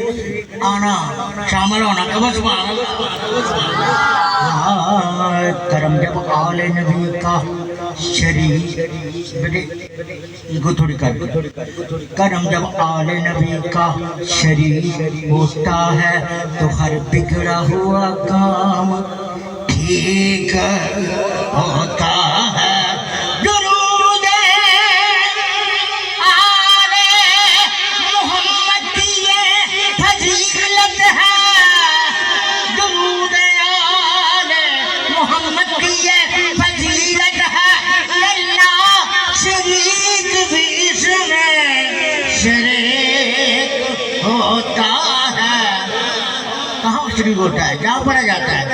आना शामिल होना कब करम जब आले नबी का शरीर बेटे इनको थोड़ी कर करम जब आले नबी का शरीर होता है तो हर बिगड़ा हुआ काम ठीक होता है। होता है कहाँ शरीक होता है क्या पढ़ा जाता है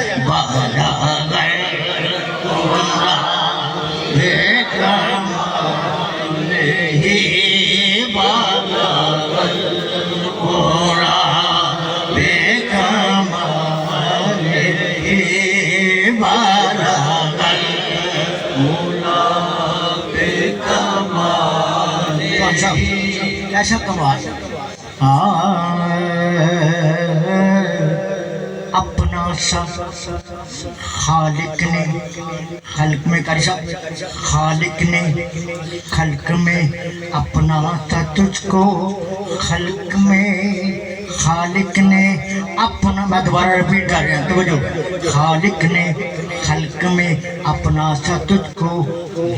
ऐसा कमाल अपना सा खालिक ने खल्क में कर खालिक ने खल्क में अपना था तुझको खल्क में खालिक ने अपना मैं दोबारा रिपीट कर रहा हूँ तो जो खालिक ने खल्क में अपना सा तुझको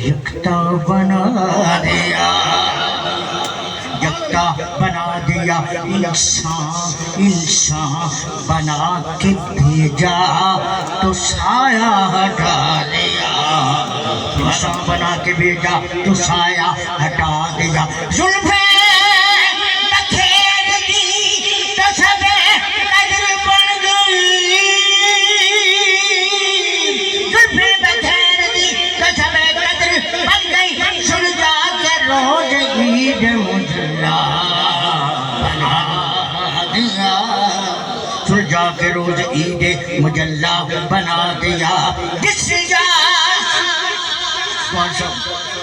यकता बना दिया यकता बना दिया इंसान बना के भेजा तो साया हटा दिया इंसान बना के भेजा तो साया हटा दिया जुल्फे बखेर दी तो सबे कदर बन गई जुल्फे बखेर दी तो सबे कदर बन गई सुन जा के रोज ईद मुझला सुलझा के रोज ईद मुजल्ला बना दिया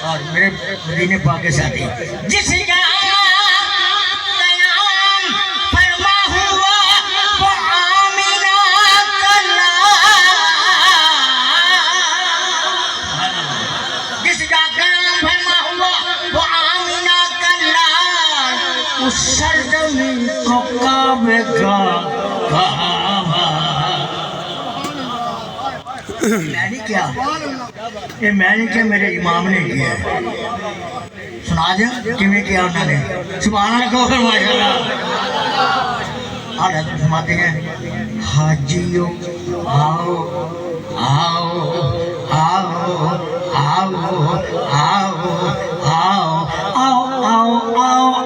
और मेरे मदीने पाक के साथी जिस सरजमी को काबे का मैंने क्या ये मैंने क्या मेरे इमाम ने किया सुना दे किमें किया उन्होंने सुभान अल्लाह कहो माशाअल्लाह और फरमाते हैं हाजियों आओ आओ आओ आओ आओ आओ आओ आओ आओ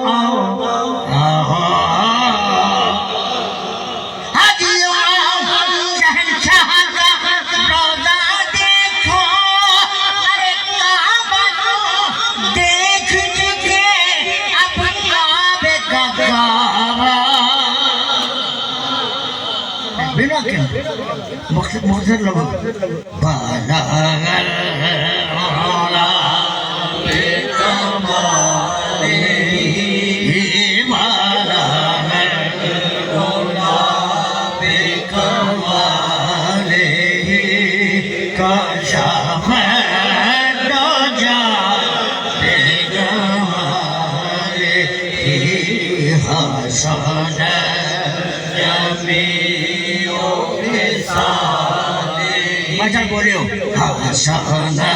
मकसद लोग अच्छा बोलियो हसना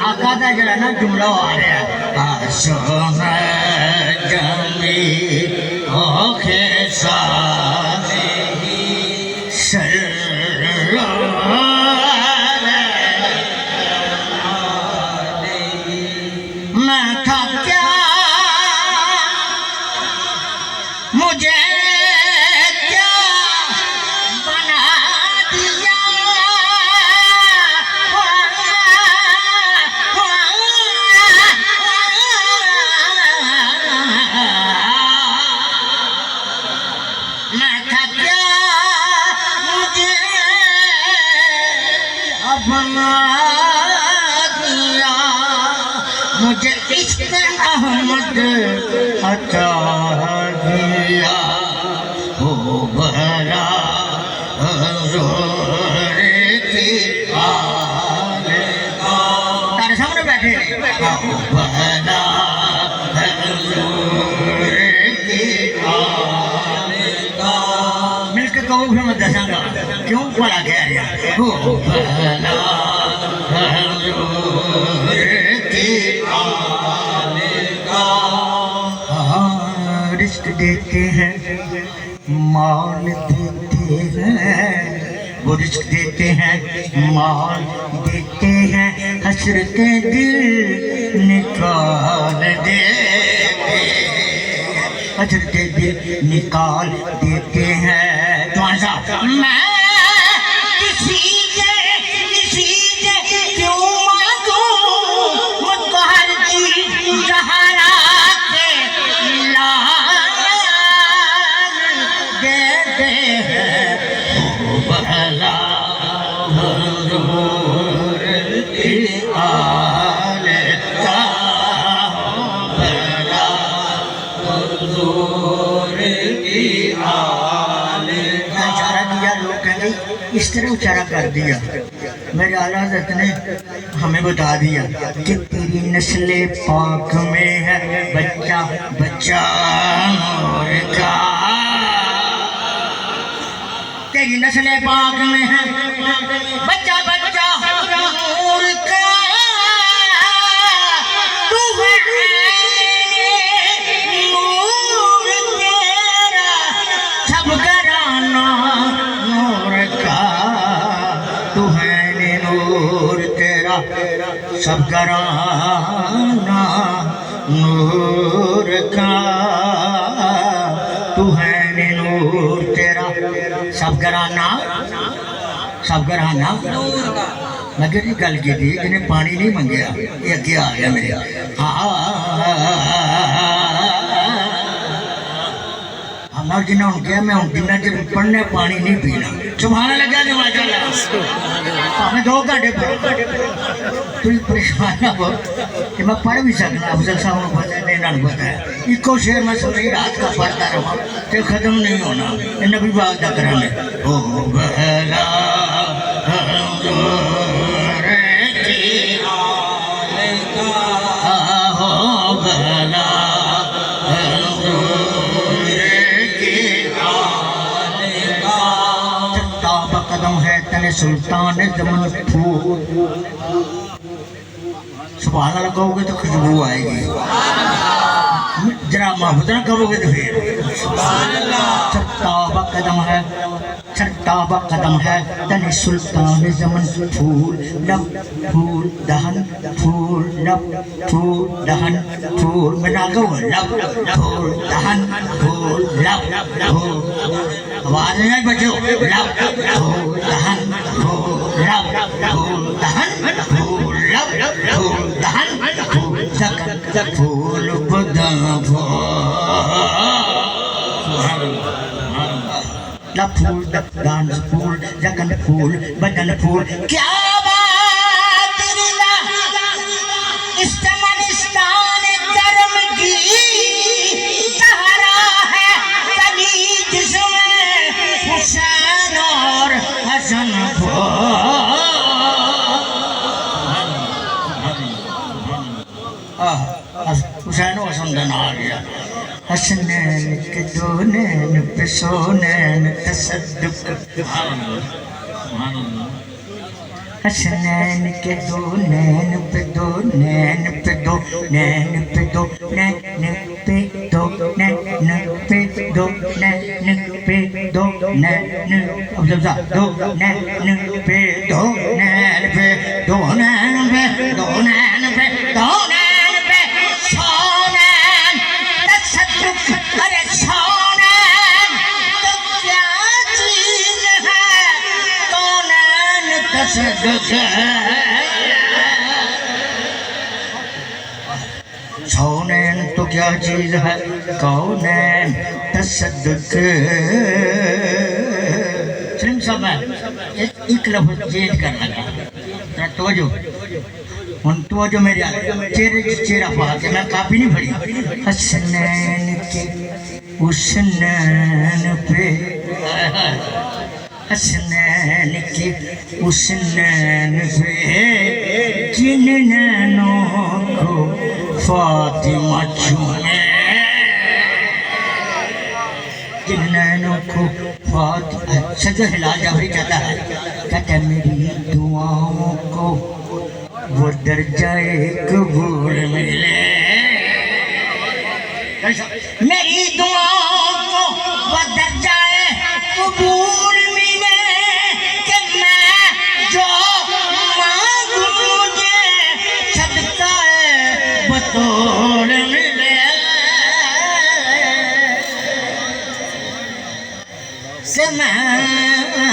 आका जरा ना जुमला आ रहा है हसना जमी ओखे मैं था क्या मुझे क्या बना दिया मैं था क्या मुझे बना दिया मुझे इश्क अहमद अता किया हो भला तारे सामने बैठे मिलकर कहो फिर मैं दसांगा क्यों बड़ा कह रहा हो भला रिस्क देते हैं माल देते हैं वो रिस्क देते हैं माल देते हैं हसरते दिल निकाल देते हसरते दिल निकाल देते हैं तुम्हारे साथ मैं किसी से क्यों मांगू मुझको हर चीज सहारा के देते हैं भला इस तरह उचारा कर दिया मेरे आला हज़रत ने हमें बता दिया कि तेरी नस्ले पाक में है बच्चा बच्चा नूर का तेरी नस्ले पाक में है बच्चा बच्चा नूर का तू है नूर तेरा सब घराना सब घराना नूर का तू है नूर तेरा सब घराना मगर ये गल की थी जिन्हें पानी नहीं मंगया ये अगे आ गया मेरे हाँ जिन्हें हूँ क्या मैं हूँ जिन्ना चर पढ़ने पानी नहीं पीना सुभान लगा जो मैं 2 घंटे तुम परेशान ना हो कि मैं पढ़ भी सकना अफजल साहब को पता है इन्होंने पता है इको शेर मैं सारी रात का पढ़ता रहा तो खत्म नहीं होना नबी बाग का कराने ओ भला सुल्तान जमन फूल सुभान अल्लाह कहोगे तो खुशबू आएगी जरा मोहब्बत ना कहोगे तो फिर छत्ता कदम है तने सुल्तान जमन फूल लब फूल दहन फूल लब फूल दहन फूल मैं ना कहूँ लब फूल दहन फूल लब फूल आवाज नहीं आई बच्चों लब फूल दहन फूल लब फूल दहन फूल लब फूल दहन फूल जक फूल बदन फूल डांस फूल जगन फूल बदन फूल क्या बात इस्तान कर्म की सहारा है कली जिसमें हुसैन और हसन हुसैन और हसन का नाम आ गया हसनैन के 2 नैन पे सोनैन तसद्दुक हसनैन के 2 नैन पे 2 नैन पे 2 नैन पे 2 नैन पे 2 नैन पे 2 नैन पे 2 नैन अब जब 2 नैन पे 2 नैन पे 2 नैन पे 2 नैन पे 2 नैन पे सोनैन तसद्दुक अरे सोनैन तो क्या चीज है सोनैन तसद्दुक सोनैन तो क्या चीज है कौनैन तसद्दुक सलीम साहब मैं एक लफ्ज चेंज कर लगा तो जो उन तो जो मेरे चेहरे चेहरा पा के मैं काफी नहीं पड़ी हसनैन के उस नैन पे हसनैन के उस नैन पे जिन नैनों को फातिमा चूमे जिन नैनों को फातिमा सजद हिलाल जाफरी कहता है मेरी दुआओं को वो दर्जाए कबूल मिले मेरी दुआओं को वो दर्जाए कबूल मिले कि मैं जो मांगू मुझे सदका बतौर मिले से मैं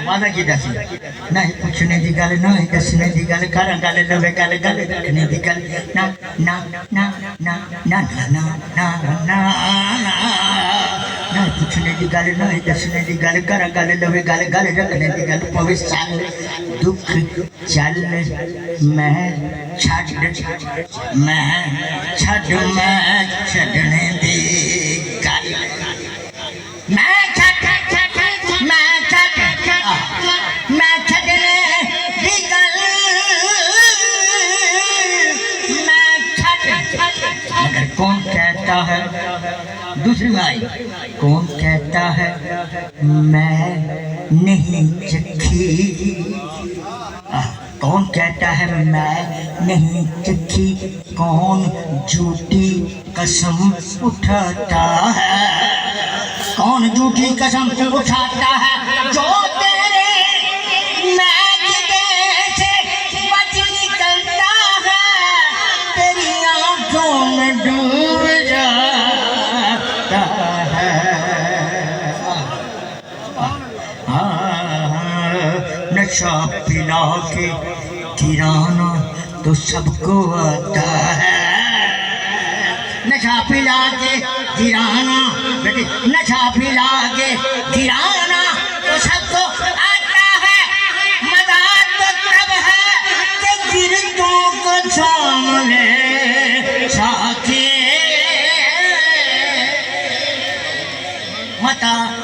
वादा की दसी नहीं पूछने की गल ना दसने की गल घर गल लवे गल गल रखने की गल ना ना ना ना ना ना ना ना ना पूछने की गल ना दसने की गल घर गल लवे गल गल रखने की गल पवे साल दुख चल मैं छड़ मैं छड़ने दी गल मैं कौन कहता है दूसरी भाई कौन कहता है मैं नहीं चखी कौन कहता है मैं नहीं चखी कौन झूठी कसम उठाता है कौन झूठी कसम उठाता है जो तेरे से बच निकलता है तेरी आंखों में डूब जाता है नशा पिला के गिराना तो सबको आता है नशा पिला के गिराना बेटी नशा पिला के गिराना तो सबको आता है मजा तो तब है कि गिरतों को थाम ले साथी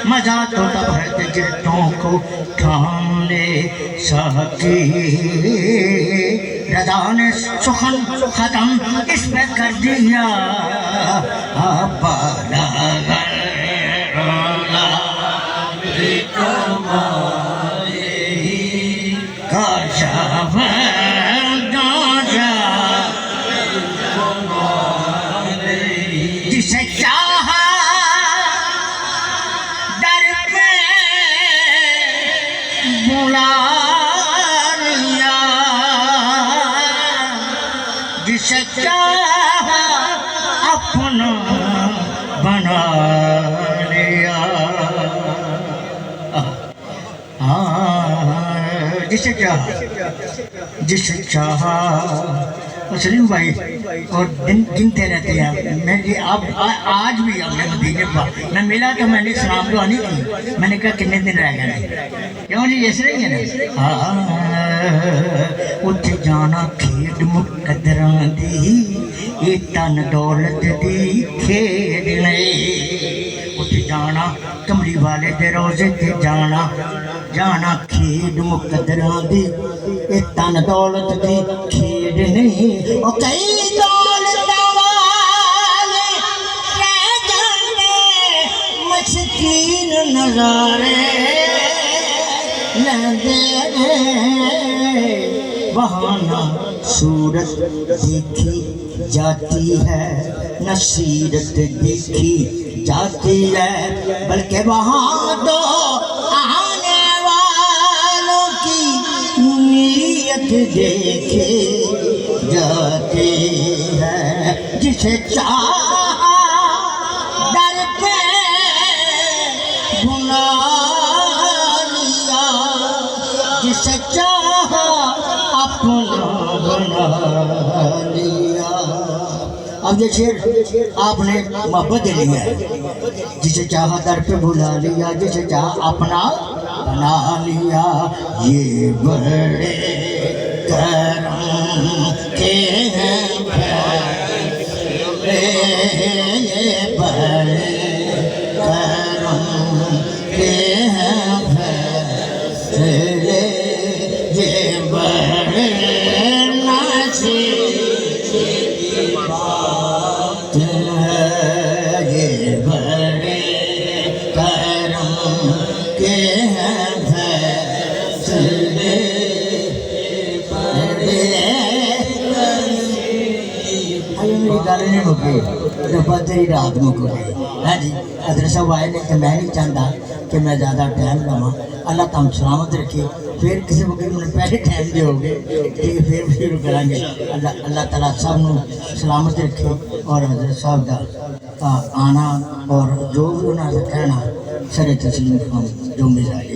मजा तो तब है कि गिरतों को थाम ले साथी रजा ने सुखन खत्म इस पे कर दिया जिसे चाहा दर पे बुला लिया जिसे चाहा अपना बना लिया जिसे चाहा सलीम भाई और दिन गिनते रहते हैं मैं अब आज भी हमने मदीने पर मैं मिला तो मैंने सलाम दुआ नहीं की मैंने कहा कितने दिन रह गए क्यों जी ऐसे ही है ना हाँ उत्थे जाना खेड मुकदरां दी ये तन दौलत दी खेड नहीं उत्थे जाना कमली वाले दे रोजे ते जाना खेड मुकदरां दी ये तन दौलत दी खेड नहीं ओ कई दौलत वाले रह जाने मस्कीन नजारे लगे बहाना सूरत देखी जाती है नसीरत देखी जाती है बल्कि वहाँ तो आने वालों की नीयत देखी जाती है जिसे चाहा दर पे बुला लिया जिसे चाहा अपना बना लिया अब ये शेर आपने मोहब्बत दे लिया है। जिसे चाहा दर पे बुला लिया, जिसे चाहा अपना बना लिया। ये बड़े करम के हैं फैसले, ये बड़े करम के हैं फैसले, ये बड़े नसीब की बात है। ये बड़े करम के हैं फैसले, बड़े मेरी गल नहीं मुक्की, रब्बा तेरी रात मुक गई है जी। अदर साहब आए ने तो मैं नहीं चाहता कि मैं ज़्यादा टाइम लवां। अल्लाह तुम सलामत रखे। फिर किसी वक्त मैंने पहले टाइम दोगे तो फिर शुरू करांगे। अल्लाह ताला सब सलामत रखे। और हजरत साहब का आना और जो भी उन्होंने कहना सरे तस्लीम जो मिजाज